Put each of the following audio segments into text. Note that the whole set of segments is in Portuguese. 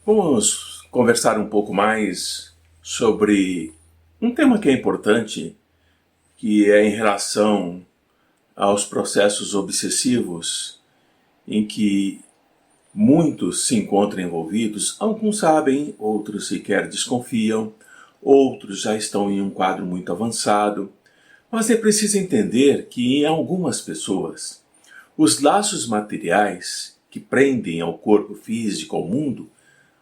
Vamos conversar um pouco mais sobre um tema que é importante, que é em relação aos processos obsessivos em que muitos se encontram envolvidos. Alguns sabem, outros sequer desconfiam, outros já estão em um quadro muito avançado. Mas é preciso entender que em algumas pessoas, os laços materiais que prendem ao corpo físico, ao mundo,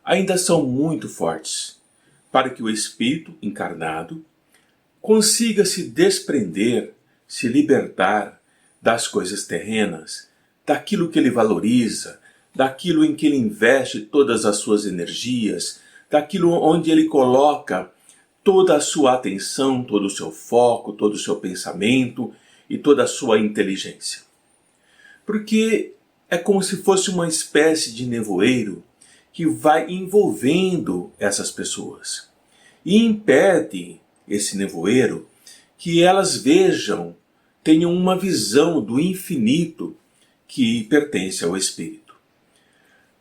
ainda são muito fortes, para que o espírito encarnado consiga se desprender, se libertar das coisas terrenas, daquilo que ele valoriza, daquilo em que ele investe todas as suas energias, daquilo onde ele coloca toda a sua atenção, todo o seu foco, todo o seu pensamento e toda a sua inteligência. Porque é como se fosse uma espécie de nevoeiro que vai envolvendo essas pessoas e impede esse nevoeiro que elas vejam, tenham uma visão do infinito que pertence ao Espírito.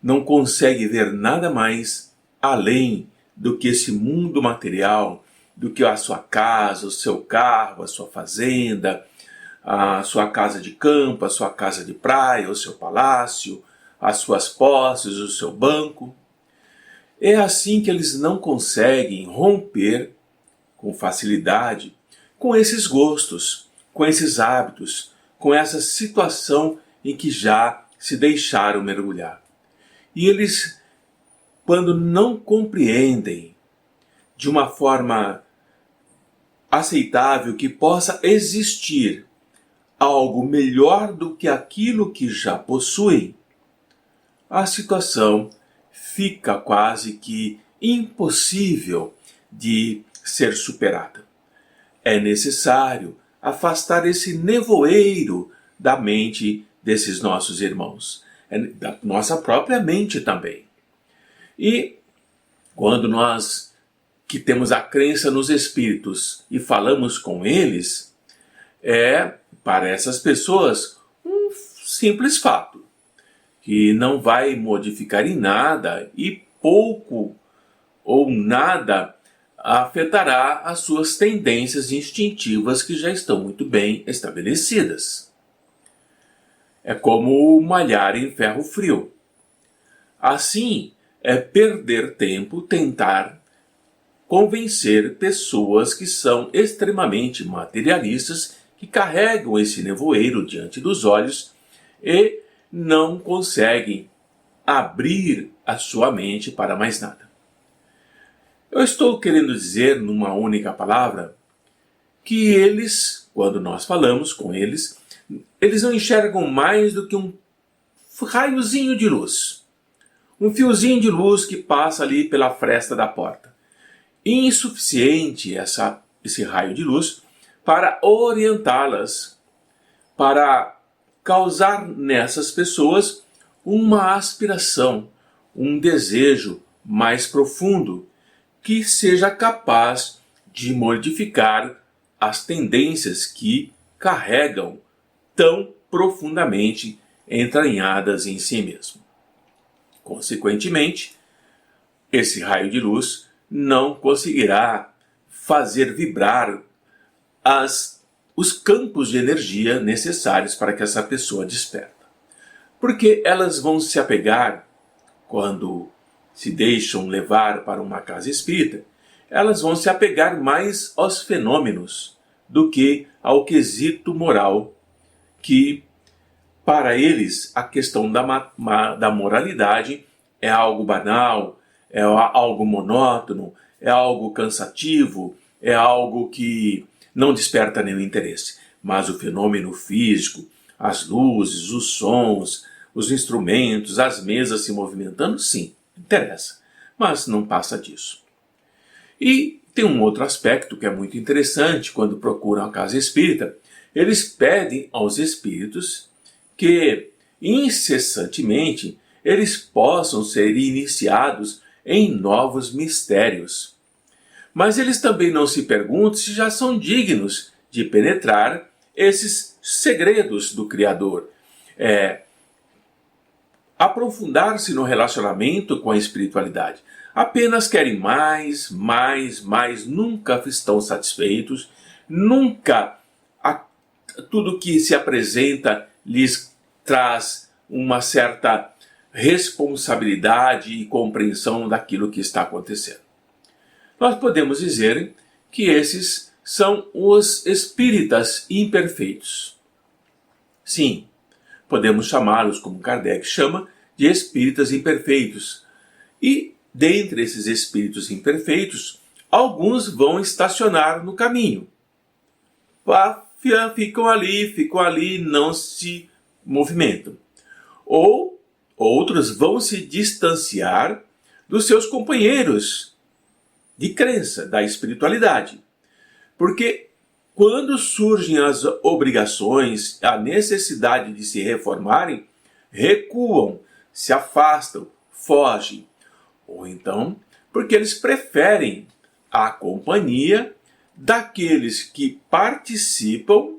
Não consegue ver nada mais além do que esse mundo material, do que a sua casa, o seu carro, a sua fazenda, a sua casa de campo, a sua casa de praia, o seu palácio, as suas posses, o seu banco. É assim que eles não conseguem romper com facilidade com esses gostos, com esses hábitos, com essa situação em que já se deixaram mergulhar. E eles, quando não compreendem de uma forma aceitável que possa existir algo melhor do que aquilo que já possuem, a situação fica quase que impossível de ser superada. É necessário afastar esse nevoeiro da mente desses nossos irmãos, da nossa própria mente também. E quando nós que temos a crença nos espíritos e falamos com eles, é para essas pessoas um simples fato, que não vai modificar em nada e pouco ou nada afetará as suas tendências instintivas que já estão muito bem estabelecidas. É como malhar em ferro frio. Assim, é perder tempo tentar convencer pessoas que são extremamente materialistas, que carregam esse nevoeiro diante dos olhos e não conseguem abrir a sua mente para mais nada. Eu estou querendo dizer, numa única palavra, que eles, quando nós falamos com eles, eles não enxergam mais do que um raiozinho de luz. Um fiozinho de luz que passa ali pela fresta da porta. Insuficiente esse raio de luz para orientá-las, para causar nessas pessoas uma aspiração, um desejo mais profundo, que seja capaz de modificar as tendências que carregam tão profundamente entranhadas em si mesmo. Consequentemente, esse raio de luz não conseguirá fazer vibrar os campos de energia necessários para que essa pessoa desperta. Porque elas vão se apegar, quando se deixam levar para uma casa espírita, elas vão se apegar mais aos fenômenos do que ao quesito moral, que para eles a questão da moralidade é algo banal, é algo monótono, é algo cansativo, é algo que não desperta nenhum interesse. Mas o fenômeno físico, as luzes, os sons, os instrumentos, as mesas se movimentando, sim, interessa, mas não passa disso. E tem um outro aspecto que é muito interessante quando procuram a casa espírita. Eles pedem aos espíritos que incessantemente eles possam ser iniciados em novos mistérios. Mas eles também não se perguntam se já são dignos de penetrar esses segredos do Criador. aprofundar-se no relacionamento com a espiritualidade. Apenas querem mais, mais, mais, nunca estão satisfeitos, nunca tudo que se apresenta lhes traz uma certa responsabilidade e compreensão daquilo que está acontecendo. Nós podemos dizer que esses são os espíritas imperfeitos. Sim, podemos chamá-los, como Kardec chama, de espíritas imperfeitos. E, dentre esses espíritos imperfeitos, alguns vão estacionar no caminho. Ficam ali, não se movimentam. Ou outros vão se distanciar dos seus companheiros de crença, da espiritualidade. Porque quando surgem as obrigações, a necessidade de se reformarem, recuam, se afastam, fogem. Ou então, porque eles preferem a companhia daqueles que participam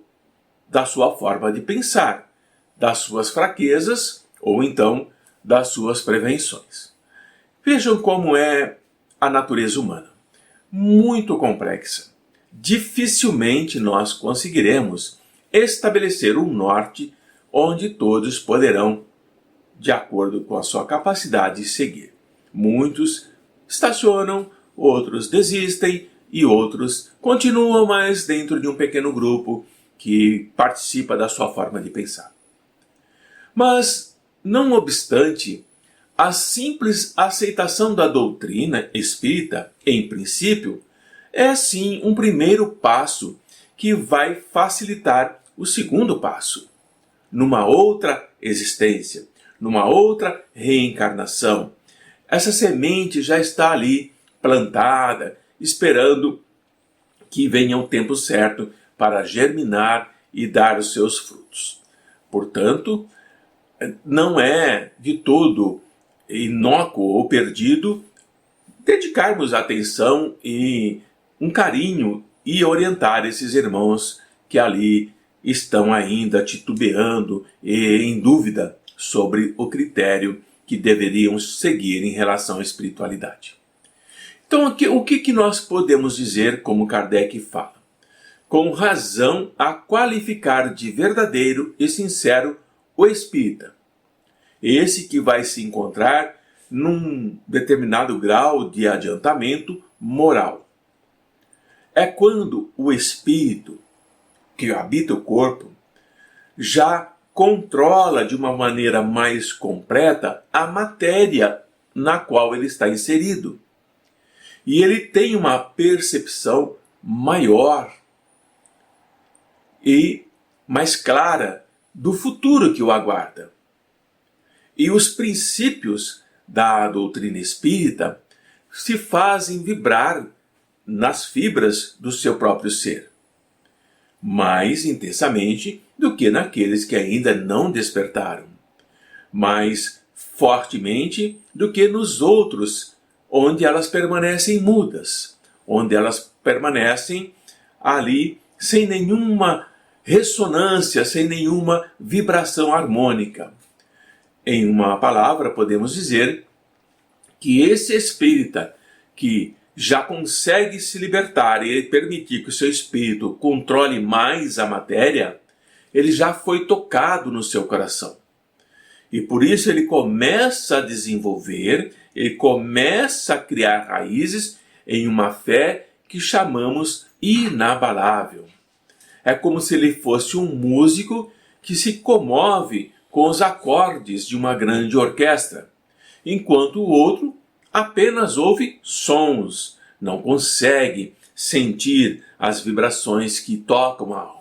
da sua forma de pensar, das suas fraquezas ou então das suas prevenções. Vejam como é a natureza humana. Muito complexa. Dificilmente nós conseguiremos estabelecer um norte onde todos poderão, de acordo com a sua capacidade, seguir. Muitos estacionam, outros desistem e outros continuam mais dentro de um pequeno grupo que participa da sua forma de pensar. Mas, não obstante, a simples aceitação da doutrina espírita, em princípio, é sim um primeiro passo que vai facilitar o segundo passo. Numa outra existência, numa outra reencarnação, essa semente já está ali plantada, esperando que venha o tempo certo para germinar e dar os seus frutos. Portanto, não é de todo inócuo ou perdido dedicarmos atenção e um carinho e orientar esses irmãos que ali estão ainda titubeando e em dúvida sobre o critério que deveriam seguir em relação à espiritualidade. Então, o que nós podemos dizer, como Kardec fala? Com razão a qualificar de verdadeiro e sincero o espírita. Esse que vai se encontrar num determinado grau de adiantamento moral. É quando o espírito que habita o corpo já controla de uma maneira mais completa a matéria na qual ele está inserido. E ele tem uma percepção maior e mais clara do futuro que o aguarda. E os princípios da doutrina espírita se fazem vibrar nas fibras do seu próprio ser, mais intensamente do que naqueles que ainda não despertaram, mais fortemente do que nos outros, onde elas permanecem mudas, onde elas permanecem ali sem nenhuma ressonância, sem nenhuma vibração harmônica. Em uma palavra, podemos dizer que esse espírita que já consegue se libertar e permitir que o seu espírito controle mais a matéria, ele já foi tocado no seu coração. E por isso ele começa a desenvolver, ele começa a criar raízes em uma fé que chamamos inabalável. É como se ele fosse um músico que se comove com os acordes de uma grande orquestra, enquanto o outro apenas ouve sons, não consegue sentir as vibrações que tocam a alma.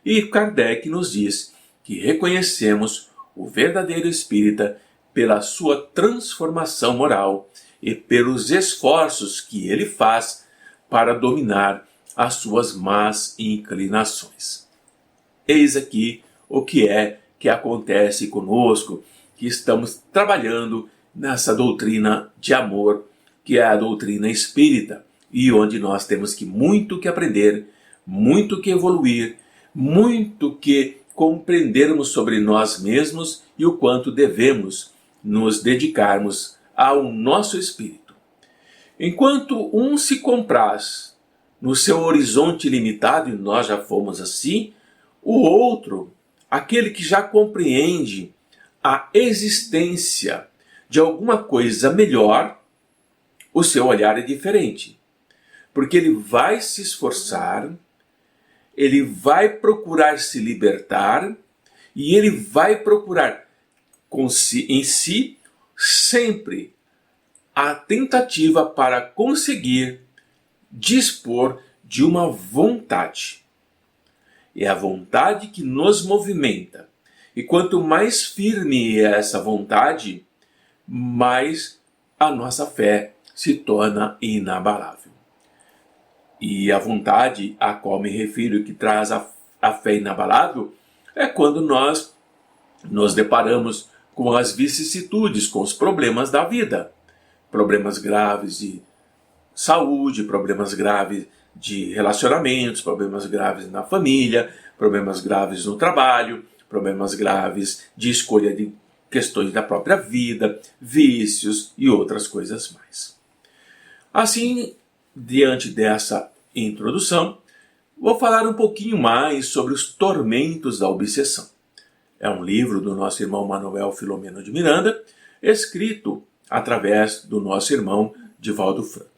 E Kardec nos diz que reconhecemos o verdadeiro espírita pela sua transformação moral e pelos esforços que ele faz para dominar as suas más inclinações. Eis aqui o que acontece conosco, que estamos trabalhando nessa doutrina de amor, que é a doutrina espírita, e onde nós temos muito que aprender, muito que evoluir, muito que compreendermos sobre nós mesmos e o quanto devemos nos dedicarmos ao nosso espírito. Enquanto um se compraz no seu horizonte limitado, e nós já fomos assim, o outro, aquele que já compreende a existência de alguma coisa melhor, o seu olhar é diferente. Porque ele vai se esforçar, ele vai procurar se libertar e ele vai procurar em si sempre a tentativa para conseguir dispor de uma vontade. É a vontade que nos movimenta. E quanto mais firme é essa vontade, mais a nossa fé se torna inabalável. E a vontade a qual me refiro, que traz a fé inabalável, é quando nós nos deparamos com as vicissitudes, com os problemas da vida. Problemas graves de saúde, problemas graves de relacionamentos, problemas graves na família, problemas graves no trabalho, problemas graves de escolha de questões da própria vida, vícios e outras coisas mais. Assim, diante dessa introdução, vou falar um pouquinho mais sobre os tormentos da obsessão. É um livro do nosso irmão Manuel Filomeno de Miranda, escrito através do nosso irmão Divaldo Franco.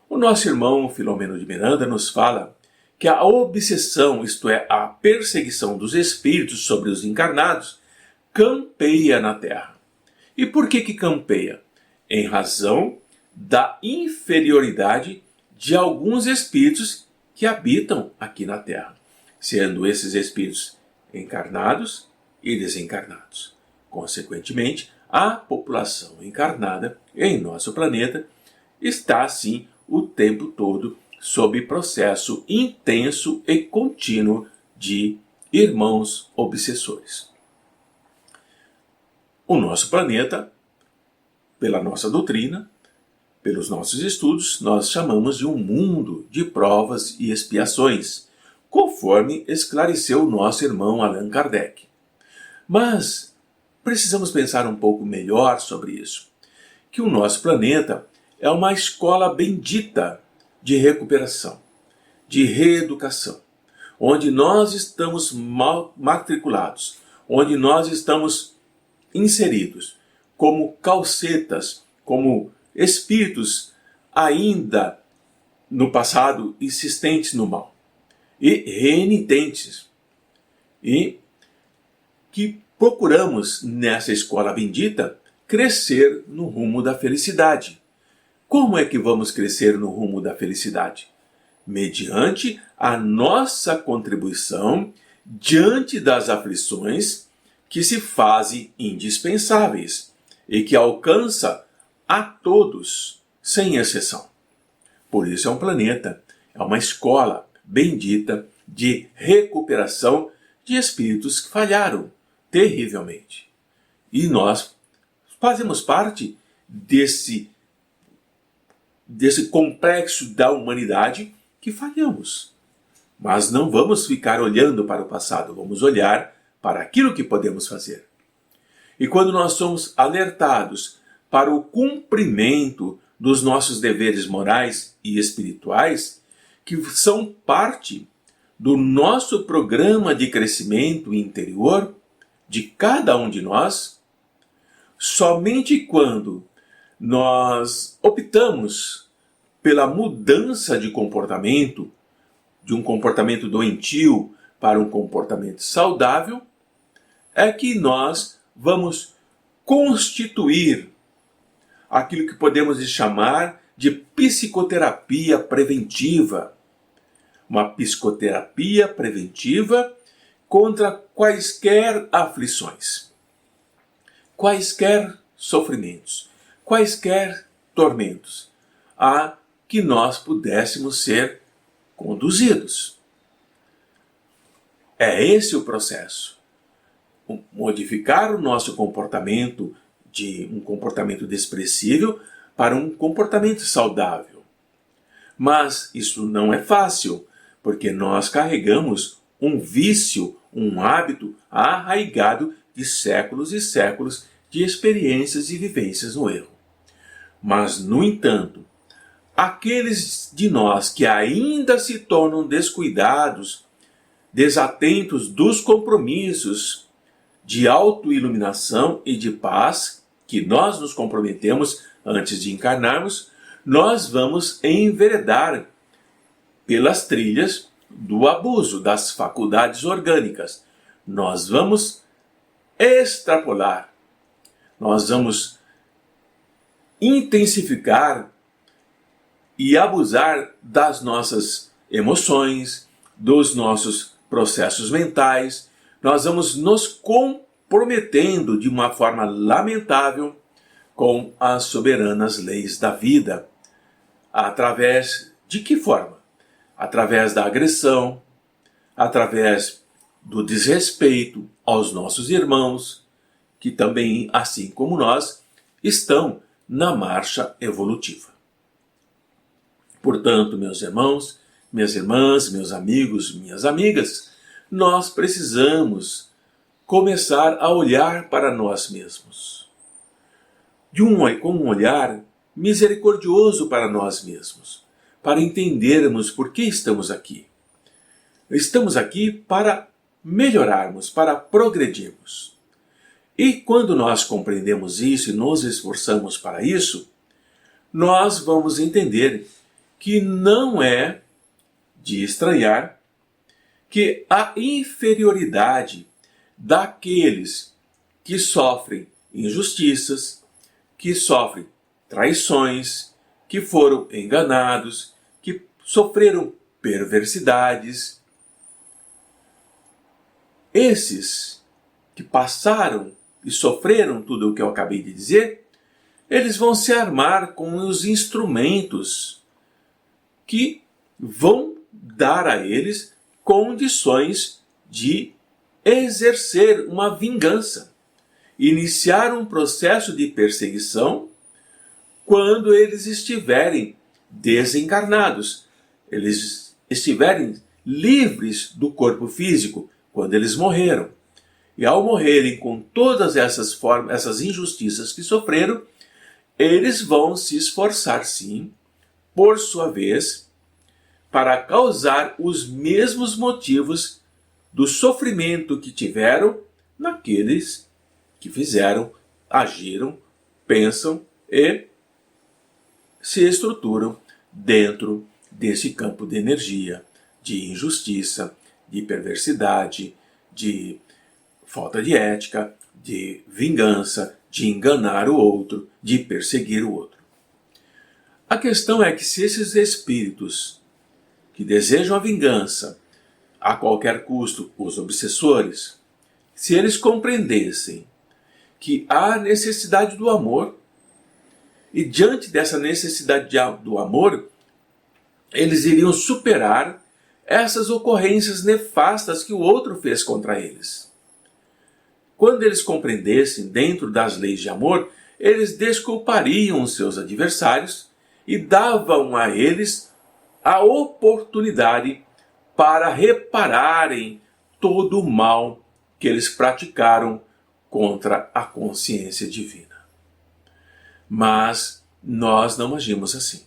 O nosso irmão Filomeno de Miranda nos fala que a obsessão, isto é, a perseguição dos espíritos sobre os encarnados, campeia na Terra. E por que campeia? Em razão da inferioridade de alguns espíritos que habitam aqui na Terra, sendo esses espíritos encarnados e desencarnados. Consequentemente, a população encarnada em nosso planeta está, assim, o tempo todo sob processo intenso e contínuo de irmãos obsessores. O nosso planeta, pela nossa doutrina, pelos nossos estudos, nós chamamos de um mundo de provas e expiações, conforme esclareceu o nosso irmão Allan Kardec. Mas precisamos pensar um pouco melhor sobre isso, que o nosso planeta é uma escola bendita de recuperação, de reeducação, onde nós estamos matriculados, onde nós estamos inseridos como calcetas, como espíritos ainda no passado insistentes no mal e renitentes, e que procuramos nessa escola bendita crescer no rumo da felicidade. Como é que vamos crescer no rumo da felicidade? Mediante a nossa contribuição diante das aflições que se fazem indispensáveis e que alcança a todos, sem exceção. Por isso é um planeta, é uma escola bendita de recuperação de espíritos que falharam terrivelmente. E nós fazemos parte desse complexo da humanidade que falhamos. Mas não vamos ficar olhando para o passado, vamos olhar para aquilo que podemos fazer. E quando nós somos alertados para o cumprimento dos nossos deveres morais e espirituais, que são parte do nosso programa de crescimento interior de cada um de nós, somente quando nós optamos pela mudança de comportamento, de um comportamento doentio para um comportamento saudável, é que nós vamos constituir aquilo que podemos chamar de psicoterapia preventiva. Uma psicoterapia preventiva contra quaisquer aflições, quaisquer sofrimentos, quaisquer tormentos, a que nós pudéssemos ser conduzidos. É esse o processo. Modificar o nosso comportamento de um comportamento desprezível para um comportamento saudável. Mas isso não é fácil, porque nós carregamos um vício, um hábito arraigado de séculos e séculos de experiências e vivências no erro. Mas, no entanto, aqueles de nós que ainda se tornam descuidados, desatentos dos compromissos de autoiluminação e de paz que nós nos comprometemos antes de encarnarmos, nós vamos enveredar pelas trilhas do abuso das faculdades orgânicas. Nós vamos extrapolar, nós vamos intensificar e abusar das nossas emoções, dos nossos processos mentais. Nós vamos nos comprometendo de uma forma lamentável com as soberanas leis da vida. Através de que forma? Através da agressão, através do desrespeito aos nossos irmãos, que também, assim como nós, estão na marcha evolutiva. Portanto, meus irmãos, minhas irmãs, meus amigos, minhas amigas, nós precisamos começar a olhar para nós mesmos. Com um olhar misericordioso para nós mesmos, para entendermos por que estamos aqui. Estamos aqui para melhorarmos, para progredirmos. E quando nós compreendemos isso e nos esforçamos para isso, nós vamos entender que não é de estranhar que a inferioridade daqueles que sofrem injustiças, que sofrem traições, que foram enganados, que sofreram perversidades, esses que passaram e sofreram tudo o que eu acabei de dizer, eles vão se armar com os instrumentos que vão dar a eles condições de exercer uma vingança, iniciar um processo de perseguição quando eles estiverem desencarnados, eles estiverem livres do corpo físico, quando eles morreram. E ao morrerem com todas essas injustiças que sofreram, eles vão se esforçar, sim, por sua vez, para causar os mesmos motivos do sofrimento que tiveram naqueles que fizeram, agiram, pensam e se estruturam dentro desse campo de energia, de injustiça, de perversidade, de falta de ética, de vingança, de enganar o outro, de perseguir o outro. A questão é que se esses espíritos que desejam a vingança a qualquer custo, os obsessores, se eles compreendessem que há necessidade do amor, e diante dessa necessidade do amor, eles iriam superar essas ocorrências nefastas que o outro fez contra eles. Quando eles compreendessem dentro das leis de amor, eles desculpariam os seus adversários e davam a eles a oportunidade para repararem todo o mal que eles praticaram contra a consciência divina. Mas nós não agimos assim.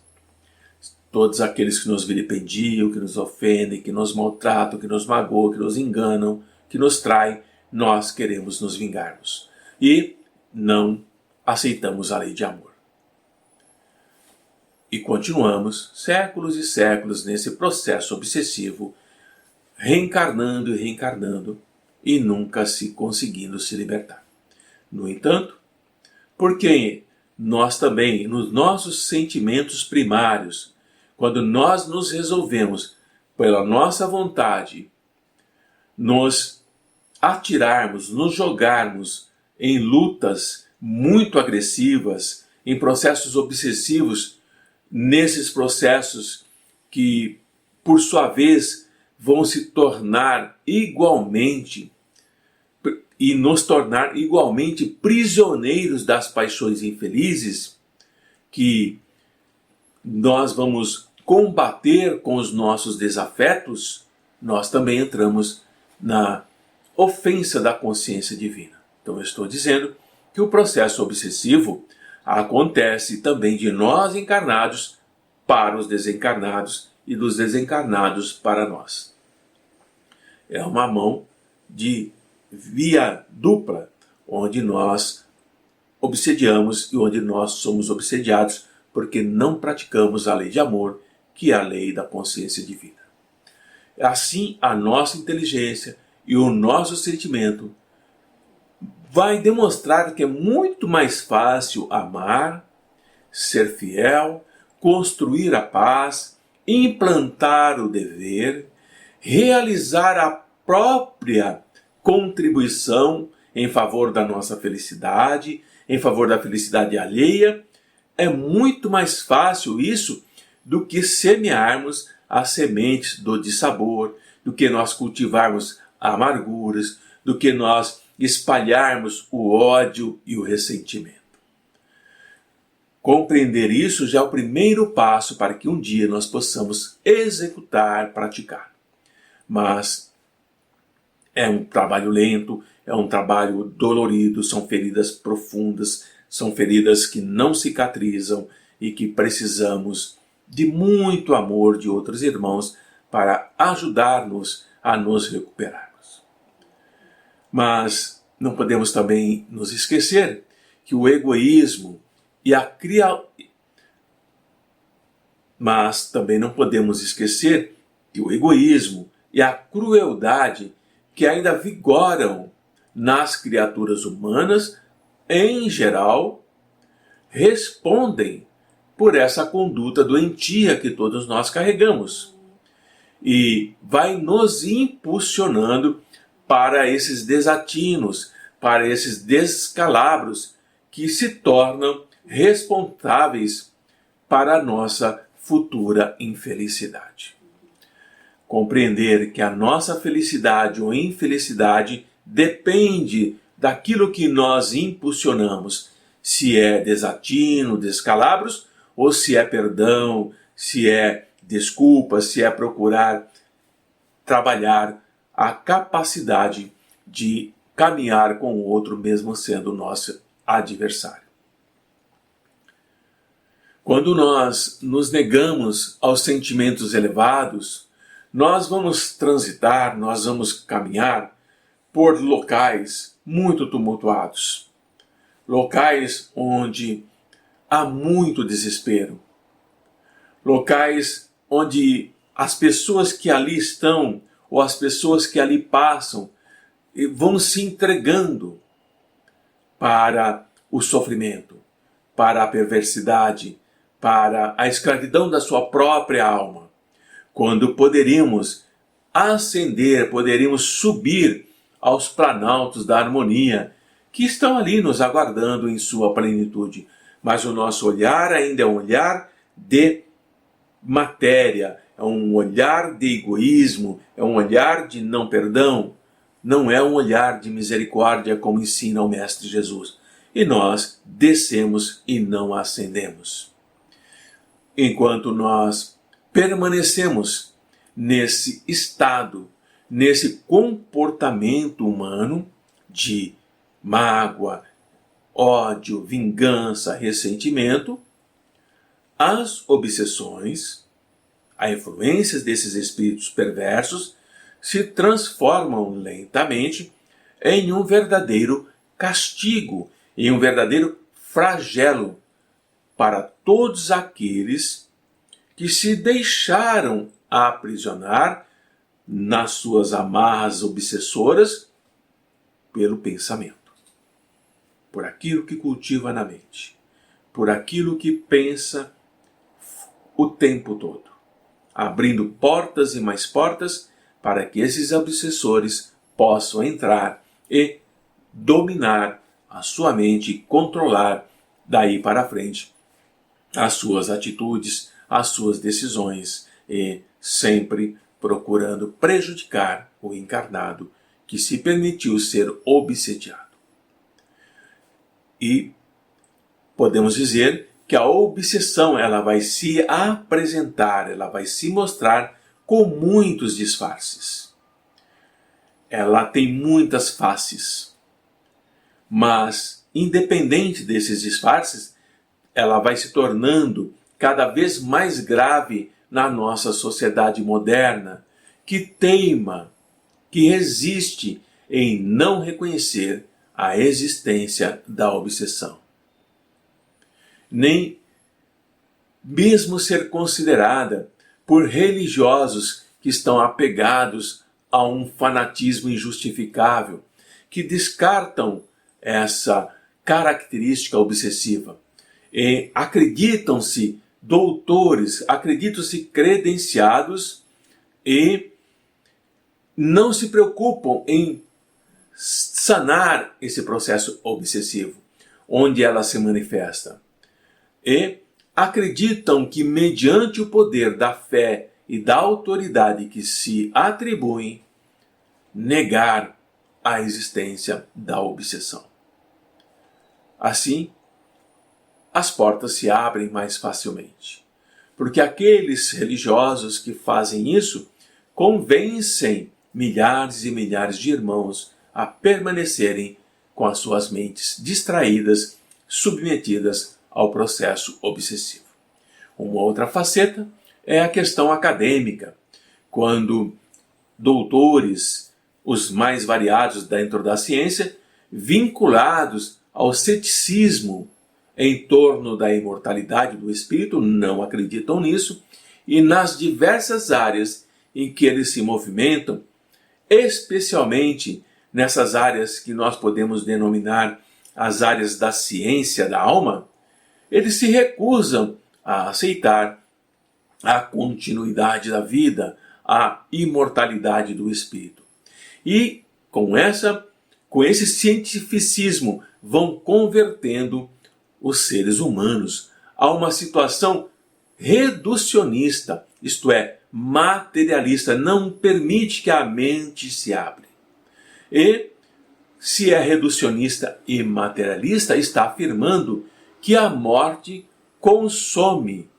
Todos aqueles que nos vilipendiam, que nos ofendem, que nos maltratam, que nos magoam, que nos enganam, que nos traem, nós queremos nos vingarmos. E não aceitamos a lei de amor. E continuamos séculos e séculos nesse processo obsessivo, reencarnando e reencarnando, e nunca se conseguindo se libertar. No entanto, porque nós também, nos nossos sentimentos primários, quando nós nos resolvemos, pela nossa vontade, nos atirarmos, nos jogarmos em lutas muito agressivas, em processos obsessivos, nesses processos que, por sua vez, vão se tornar igualmente e nos tornar igualmente prisioneiros das paixões infelizes, que nós vamos combater com os nossos desafetos, nós também entramos na ofensa da consciência divina. Então eu estou dizendo que o processo obsessivo acontece também de nós encarnados para os desencarnados e dos desencarnados para nós. É uma mão de via dupla, onde nós obsediamos e onde nós somos obsediados porque não praticamos a lei de amor, que é a lei da consciência divina. Assim, a nossa inteligência e o nosso sentimento vai demonstrar que é muito mais fácil amar, ser fiel, construir a paz, implantar o dever, realizar a própria contribuição em favor da nossa felicidade, em favor da felicidade alheia. É muito mais fácil isso do que semearmos as sementes do dissabor, do que nós cultivarmos amarguras, do que nós espalharmos o ódio e o ressentimento. Compreender isso já é o primeiro passo para que um dia nós possamos executar, praticar. Mas é um trabalho lento, é um trabalho dolorido, são feridas profundas, são feridas que não cicatrizam e que precisamos de muito amor de outros irmãos para ajudar-nos a nos recuperarmos. Mas não podemos também nos esquecer que o egoísmo e Mas também não podemos esquecer que o egoísmo e a crueldade que ainda vigoram nas criaturas humanas, em geral, respondem por essa conduta doentia que todos nós carregamos. E vai nos impulsionando para esses desatinos, para esses descalabros que se tornam responsáveis para a nossa futura infelicidade. Compreender que a nossa felicidade ou infelicidade depende daquilo que nós impulsionamos, se é desatino, descalabros, ou se é perdão, se é desculpa, se é procurar trabalhar a capacidade de caminhar com o outro mesmo sendo nosso adversário. Quando nós nos negamos aos sentimentos elevados, nós vamos transitar, nós vamos caminhar por locais muito tumultuados, locais onde há muito desespero, locais onde as pessoas que ali estão ou as pessoas que ali passam vão se entregando para o sofrimento, para a perversidade, para a escravidão da sua própria alma, quando poderíamos ascender, poderíamos subir aos planaltos da harmonia que estão ali nos aguardando em sua plenitude. Mas o nosso olhar ainda é um olhar de matéria, é um olhar de egoísmo, é um olhar de não perdão, não é um olhar de misericórdia como ensina o Mestre Jesus. E nós descemos e não ascendemos. Enquanto nós permanecemos nesse estado, nesse comportamento humano de mágoa, ódio, vingança, ressentimento, as obsessões, as influências desses espíritos perversos se transformam lentamente em um verdadeiro castigo, em um verdadeiro flagelo para todos aqueles que se deixaram aprisionar nas suas amarras obsessoras pelo pensamento, por aquilo que cultiva na mente, por aquilo que pensa o tempo todo, abrindo portas e mais portas para que esses obsessores possam entrar e dominar a sua mente e controlar daí para frente as suas atitudes, as suas decisões e sempre procurando prejudicar o encarnado que se permitiu ser obsediado. E podemos dizer que a obsessão ela vai se apresentar, ela vai se mostrar com muitos disfarces. ela tem muitas faces. Mas, independente desses disfarces, ela vai se tornando cada vez mais grave na nossa sociedade moderna, que teima, que resiste em não reconhecer a existência da obsessão. Nem mesmo ser considerada por religiosos que estão apegados a um fanatismo injustificável, que descartam essa característica obsessiva. E acreditam-se doutores, acreditam-se credenciados e não se preocupam em sanar esse processo obsessivo, onde ela se manifesta. E acreditam que, mediante o poder da fé e da autoridade que se atribuem, negar a existência da obsessão. Assim, as portas se abrem mais facilmente, porque aqueles religiosos que fazem isso convencem milhares e milhares de irmãos a permanecerem com as suas mentes distraídas, submetidas ao processo obsessivo. Uma outra faceta é a questão acadêmica, quando doutores, os mais variados dentro da ciência, vinculados ao ceticismo em torno da imortalidade do espírito, não acreditam nisso, e nas diversas áreas em que eles se movimentam, especialmente nessas áreas que nós podemos denominar as áreas da ciência da alma, eles se recusam a aceitar a continuidade da vida, a imortalidade do espírito. E com esse cientificismo vão convertendo os seres humanos a uma situação reducionista, isto é, materialista, não permite que a mente se abra. E, se é reducionista e materialista, está afirmando que a morte consome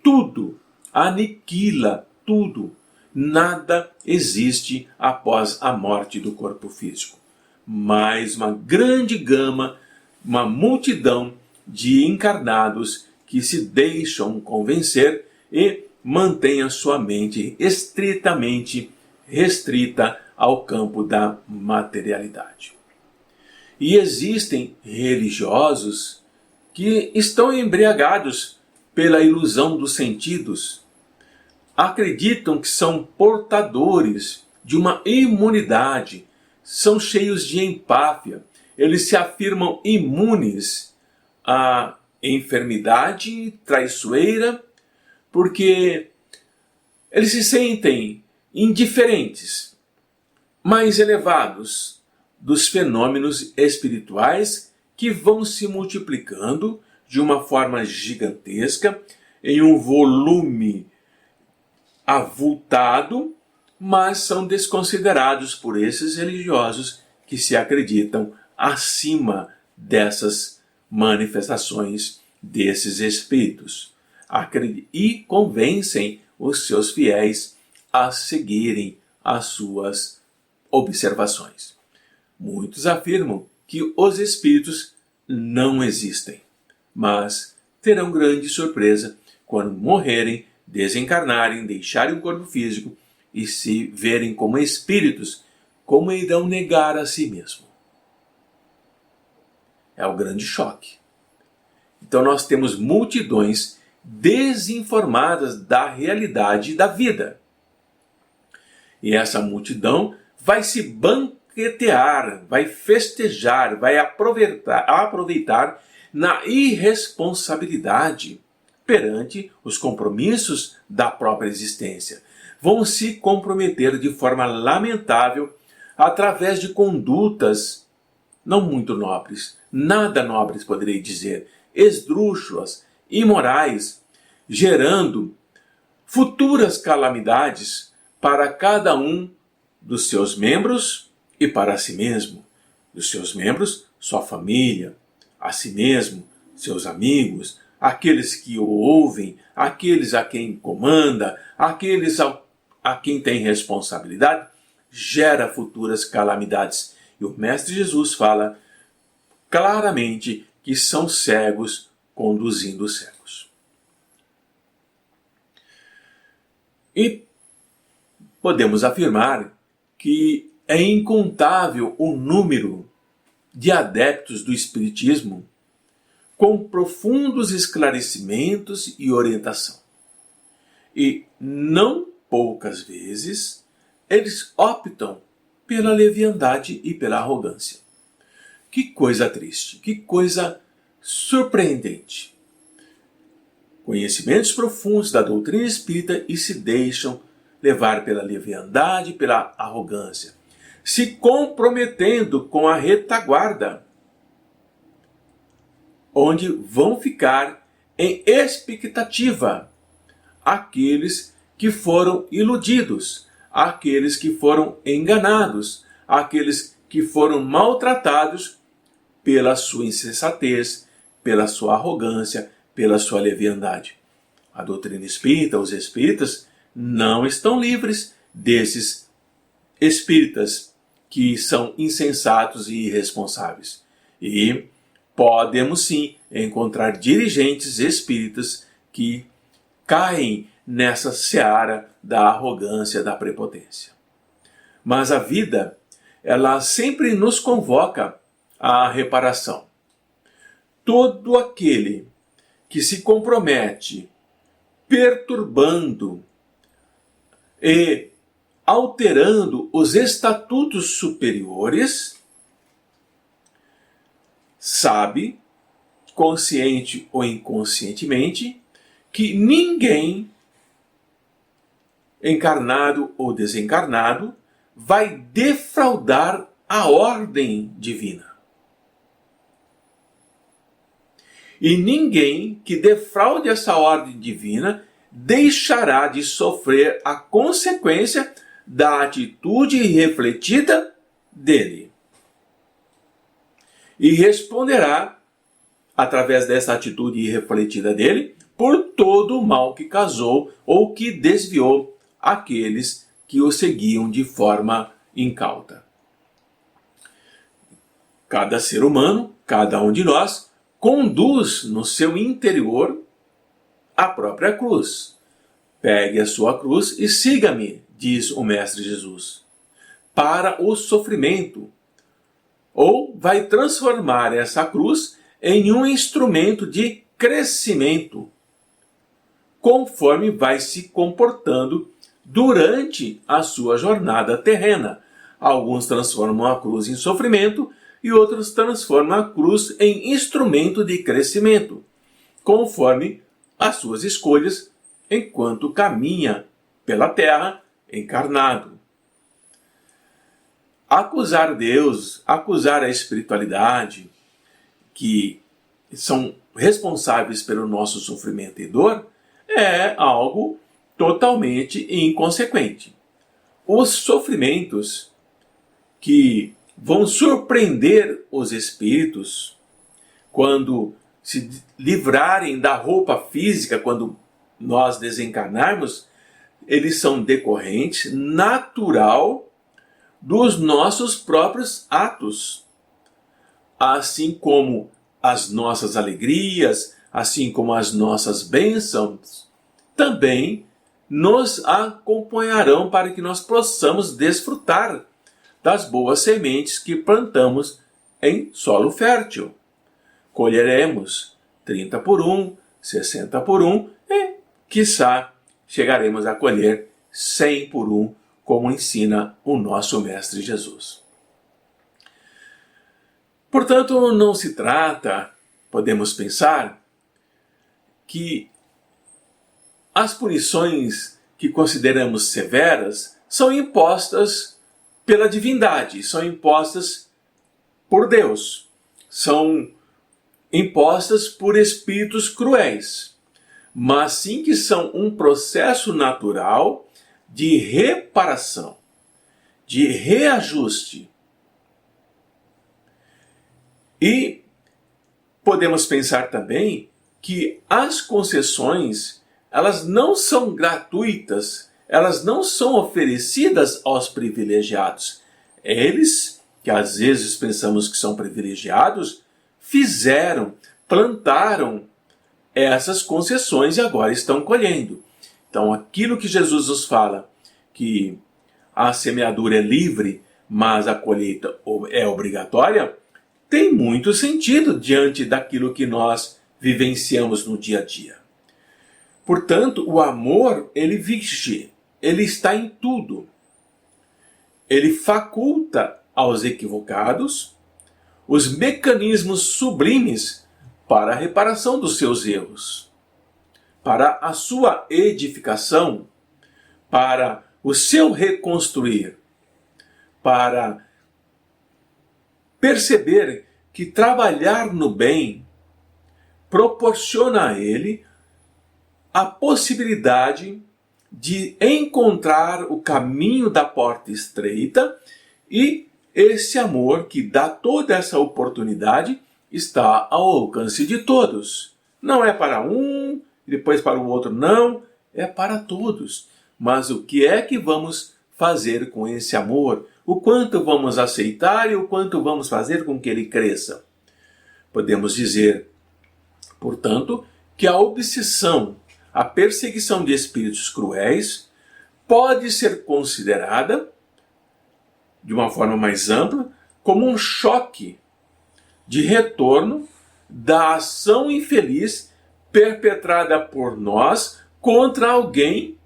tudo, aniquila tudo. Nada existe após a morte do corpo físico. Mas uma grande gama, uma multidão de encarnados que se deixam convencer e mantêm a sua mente estritamente restrita ao campo da materialidade. E existem religiosos que estão embriagados pela ilusão dos sentidos, acreditam que são portadores de uma imunidade, são cheios de empáfia, eles se afirmam imunes à enfermidade traiçoeira, porque eles se sentem indiferentes, mais elevados dos fenômenos espirituais que vão se multiplicando de uma forma gigantesca, em um volume avultado, mas são desconsiderados por esses religiosos que se acreditam acima dessas manifestações desses espíritos. E convencem os seus fiéis a seguirem as suas observações. Muitos afirmam que os espíritos não existem, mas terão grande surpresa quando morrerem, desencarnarem, deixarem o corpo físico e se verem como espíritos, como irão negar a si mesmo. É o grande choque. Então nós temos multidões desinformadas da realidade da vida. E essa multidão vai se banquetear, vai festejar, vai aproveitar na irresponsabilidade perante os compromissos da própria existência. Vão se comprometer de forma lamentável através de condutas não muito nobres, nada nobres poderei dizer, esdrúxulas, imorais, gerando futuras calamidades para cada um dos seus membros e para si mesmo. Dos seus membros, sua família, a si mesmo, seus amigos, aqueles que o ouvem, aqueles a quem comanda, aqueles a quem tem responsabilidade, gera futuras calamidades. E o Mestre Jesus fala claramente que são cegos conduzindo cegos. E podemos afirmar que é incontável o número de adeptos do Espiritismo com profundos esclarecimentos e orientação. E não poucas vezes eles optam pela leviandade e pela arrogância. Que coisa triste, que coisa surpreendente. Conhecimentos profundos da doutrina espírita e se deixam levar pela leviandade e pela arrogância, se comprometendo com a retaguarda, onde vão ficar em expectativa aqueles que foram iludidos, aqueles que foram enganados, aqueles que foram maltratados pela sua insensatez, pela sua arrogância, pela sua leviandade. A doutrina espírita, os espíritas, não estão livres desses espíritas que são insensatos e irresponsáveis. E podemos sim encontrar dirigentes espíritas que caem nessa seara da arrogância, da prepotência. Mas a vida, ela sempre nos convoca à reparação. Todo aquele que se compromete perturbando e alterando os estatutos superiores, sabe, consciente ou inconscientemente, que ninguém, encarnado ou desencarnado, vai defraudar a ordem divina. E ninguém que defraude essa ordem divina deixará de sofrer a consequência da atitude irrefletida dele. E responderá, através dessa atitude irrefletida dele, por todo o mal que causou ou que desviou aqueles que o seguiam de forma incauta. Cada ser humano, cada um de nós, conduz no seu interior a própria cruz. Pegue a sua cruz e siga-me, diz o Mestre Jesus, para o sofrimento. Ou vai transformar essa cruz em um instrumento de crescimento, conforme vai se comportando durante a sua jornada terrena. Alguns transformam a cruz em sofrimento e outros transformam a cruz em instrumento de crescimento, conforme as suas escolhas enquanto caminha pela terra encarnado. Acusar Deus, acusar a espiritualidade, que são responsáveis pelo nosso sofrimento e dor, é algo totalmente inconsequente. Os sofrimentos que vão surpreender os espíritos quando se livrarem da roupa física, quando nós desencarnarmos, eles são decorrentes natural dos nossos próprios atos. Assim como as nossas alegrias, assim como as nossas bênçãos, também nos acompanharão para que nós possamos desfrutar das boas sementes que plantamos em solo fértil. Colheremos 30 por 1, 60 por 1 e, quiçá, chegaremos a colher 100 por 1, como ensina o nosso Mestre Jesus. Portanto, não se trata, podemos pensar, que as punições que consideramos severas são impostas pela divindade, são impostas por Deus, são impostas por espíritos cruéis, mas sim que são um processo natural de reparação, de reajuste. E podemos pensar também que as concessões, elas não são gratuitas elas não são oferecidas aos privilegiados. Eles, que às vezes pensamos que são privilegiados, fizeram, plantaram essas concessões e agora estão colhendo. Então, aquilo que Jesus nos fala, que a semeadura é livre, mas a colheita é obrigatória, tem muito sentido diante daquilo que nós vivenciamos no dia a dia. Portanto, o amor, ele vige, ele está em tudo. Ele faculta aos equivocados os mecanismos sublimes para a reparação dos seus erros, para a sua edificação, para o seu reconstruir, para perceber que trabalhar no bem proporciona a ele a possibilidade de encontrar o caminho da porta estreita, e esse amor que dá toda essa oportunidade está ao alcance de todos. Não é para um, depois para o outro, não, é para todos. Mas o que é que vamos fazer com esse amor? O quanto vamos aceitar e o quanto vamos fazer com que ele cresça? Podemos dizer, portanto, que a obsessão, a perseguição de espíritos cruéis pode ser considerada, de uma forma mais ampla, como um choque de retorno da ação infeliz perpetrada por nós contra alguém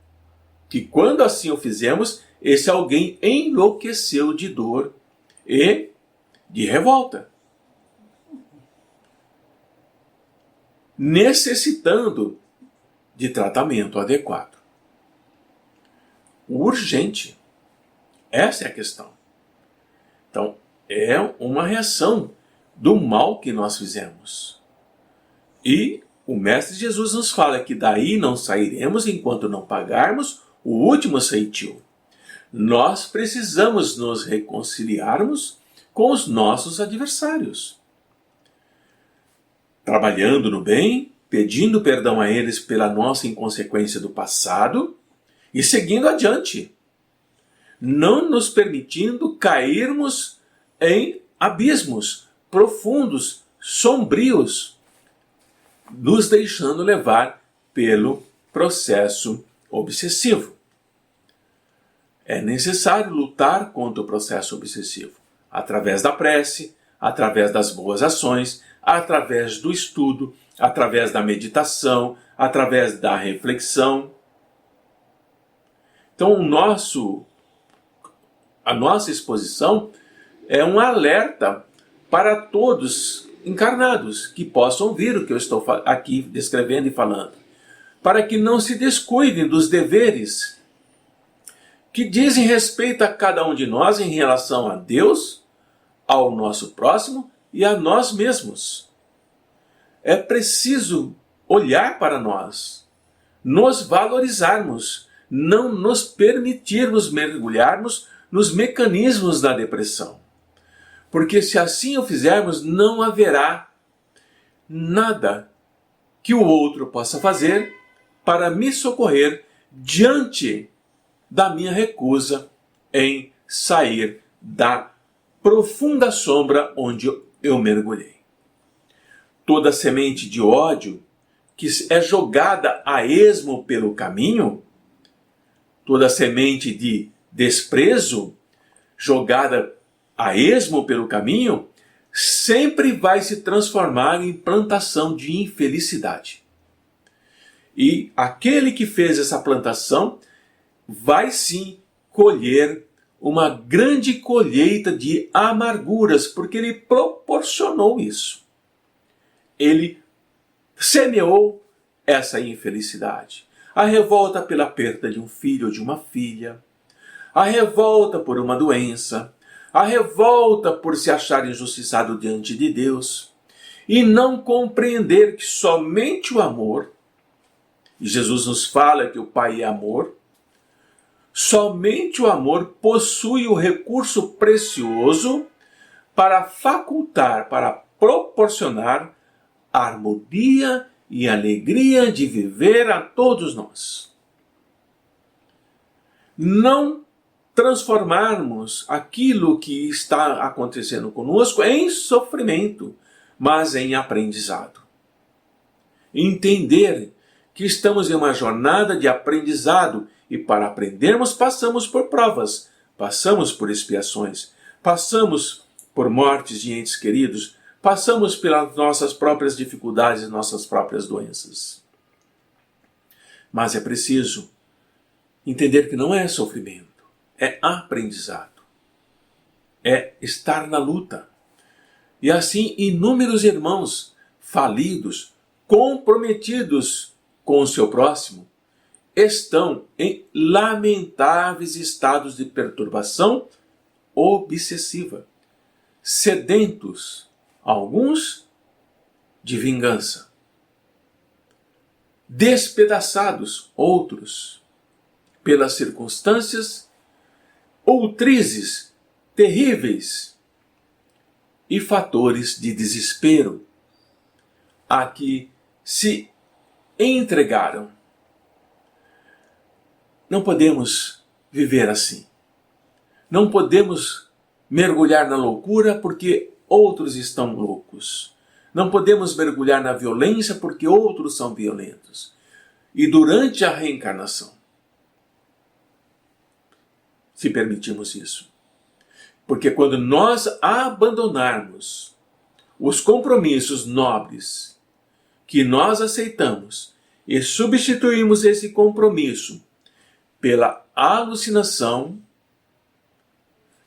que, quando assim o fizemos, esse alguém enlouqueceu de dor e de revolta, necessitando de tratamento adequado. Urgente. Essa é a questão. Então, é uma reação do mal que nós fizemos. E o Mestre Jesus nos fala que daí não sairemos enquanto não pagarmos o último ceitil. Nós precisamos nos reconciliarmos com os nossos adversários, trabalhando no bem, pedindo perdão a eles pela nossa inconsequência do passado e seguindo adiante, não nos permitindo cairmos em abismos profundos, sombrios, nos deixando levar pelo processo obsessivo. É necessário lutar contra o processo obsessivo, através da prece, através das boas ações, através do estudo, através da meditação, através da reflexão. Então, a nossa exposição é um alerta para todos encarnados que possam ouvir o que eu estou aqui descrevendo e falando, para que não se descuidem dos deveres que dizem respeito a cada um de nós em relação a Deus, ao nosso próximo e a nós mesmos. É preciso olhar para nós, nos valorizarmos, não nos permitirmos mergulharmos nos mecanismos da depressão. Porque se assim o fizermos, não haverá nada que o outro possa fazer para me socorrer diante da minha recusa em sair da profunda sombra onde eu mergulhei. Toda semente de ódio que é jogada a esmo pelo caminho, toda semente de desprezo jogada a esmo pelo caminho, sempre vai se transformar em plantação de infelicidade. E aquele que fez essa plantação vai sim colher uma grande colheita de amarguras, porque ele proporcionou isso. Ele semeou essa infelicidade. A revolta pela perda de um filho ou de uma filha, a revolta por uma doença, a revolta por se achar injustiçado diante de Deus e não compreender que somente o amor, e Jesus nos fala que o Pai é amor, somente o amor possui o recurso precioso para facultar, para proporcionar a harmonia e alegria de viver a todos nós. não transformarmos aquilo que está acontecendo conosco em sofrimento, mas em aprendizado. Entender que estamos em uma jornada de aprendizado e para aprendermos passamos por provas, passamos por expiações, passamos por mortes de entes queridos, passamos pelas nossas próprias dificuldades, nossas próprias doenças. Mas é preciso entender que não é sofrimento, é aprendizado, é estar na luta. E assim, inúmeros irmãos falidos, comprometidos com o seu próximo, estão em lamentáveis estados de perturbação obsessiva, sedentos, alguns de vingança, despedaçados, outros pelas circunstâncias outrizes, terríveis e fatores de desespero a que se entregaram. Não podemos viver assim. Não podemos mergulhar na loucura porque outros estão loucos. Não podemos mergulhar na violência porque outros são violentos. E durante a reencarnação, se permitirmos isso. Porque quando nós abandonarmos os compromissos nobres que nós aceitamos e substituirmos esse compromisso pela alucinação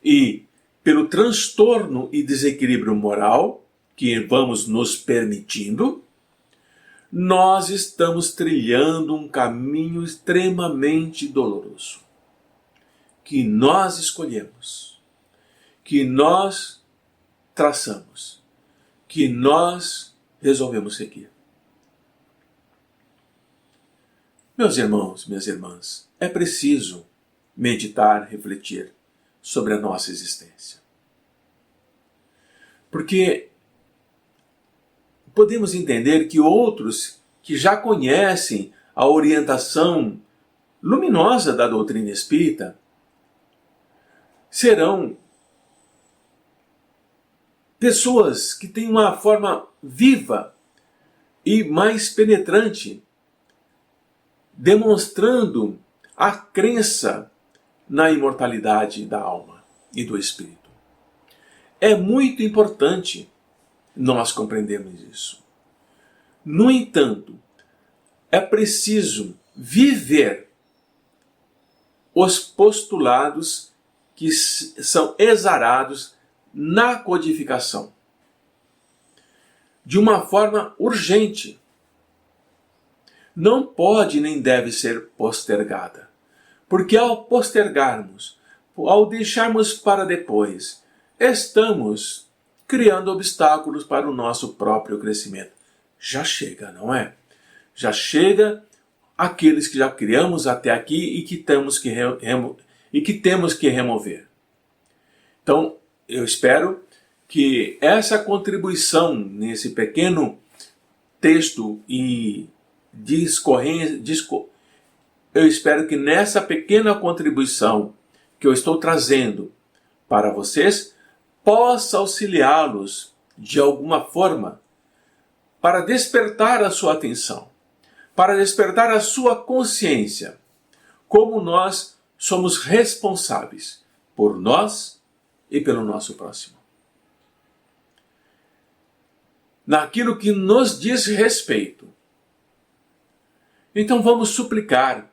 e pelo transtorno e desequilíbrio moral que vamos nos permitindo, nós estamos trilhando um caminho extremamente doloroso, que nós escolhemos, que nós traçamos, que nós resolvemos seguir. Meus irmãos, minhas irmãs, é preciso meditar, refletir sobre a nossa existência. Porque podemos entender que outros que já conhecem a orientação luminosa da doutrina espírita serão pessoas que têm uma forma viva e mais penetrante, demonstrando a crença na imortalidade da alma e do espírito. É muito importante nós compreendermos isso. No entanto, é preciso viver os postulados que são exarados na codificação, de uma forma urgente. Não pode nem deve ser postergada, porque ao postergarmos, ao deixarmos para depois, estamos criando obstáculos para o nosso próprio crescimento. Já chega, não é? Já chega aqueles que já criamos até aqui e que temos que remover. Então, eu espero que essa contribuição nesse pequeno texto e eu espero que nessa pequena contribuição que eu estou trazendo para vocês possa auxiliá-los de alguma forma para despertar a sua atenção, para despertar a sua consciência, como nós somos responsáveis por nós e pelo nosso próximo. Naquilo que nos diz respeito. Então vamos suplicar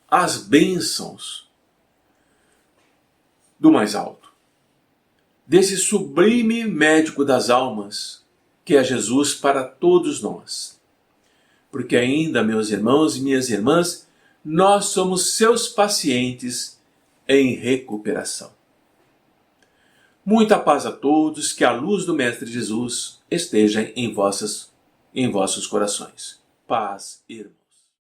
as bênçãos do mais alto, desse sublime médico das almas, que é Jesus para todos nós. Porque ainda, meus irmãos e minhas irmãs, nós somos seus pacientes em recuperação. Muita paz a todos, que a luz do Mestre Jesus esteja em vossos corações. Paz, irmãos.